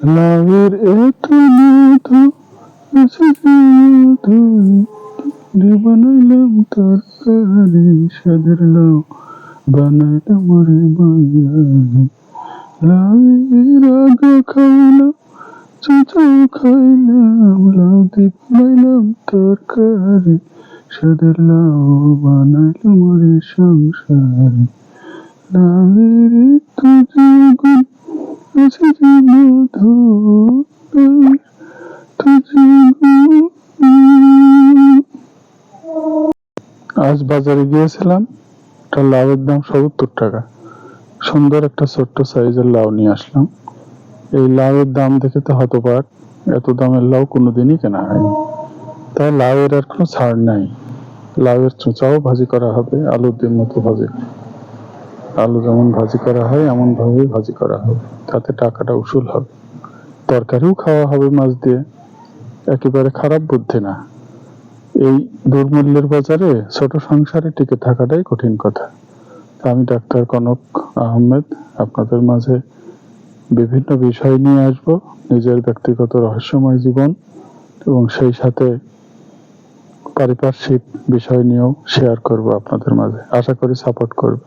লাউয়ের এত মধু আছে যে মধু দিয়ে বানাইলাম তরকারি সাদের লাউ বানাইলাম রে বাঙালি লাউয়ের আগা খাইলাম চুচাও খাইলাম লাউ দিয়ে বানাইলাম তরকারি সাদের লাউ বানাইলাম রে সংসারে লাউয়ের এত যে গুণ আছে যে মধু আজ বাজারে গিয়েছিলাম, একটা লাউয়ের দাম ৭০ টাকা। সুন্দর একটা ছোট্ট সাইজের লাউ নিয়ে আসলাম। এই লাউয়ের দাম দেখে তো হতবাক, এত দামের লাউ কোনোদিনই কেনা হয়নি। তাই লাউয়ের আর কোনো ছাড় নাই। লাউয়ের চোচাও ভাজি করা হবে, আলুর ডিম মতো ভাজি, আলু যেমন ভাজি করা হয় এমন ভাবেই ভাজি করা হবে, তাতে টাকাটা উসুল হবে। তরকারিও খাওয়া হবে মাছ দিয়ে, একেবারে খারাপ বুদ্ধি না। এই দুর্মূল্যের বাজারে ছোট সংসারে টিকে থাকাটাই কঠিন কথা। আমি ডাক্তার কনক আহমেদ আপনাদের মাঝে বিভিন্ন বিষয় নিয়ে আসব, নিজের ব্যক্তিগত রহস্যময় জীবন এবং সেই সাথে পারিপার্শ্বিক বিষয় নিয়েও শেয়ার করব আপনাদের মাঝে। আশা করি সাপোর্ট করবে।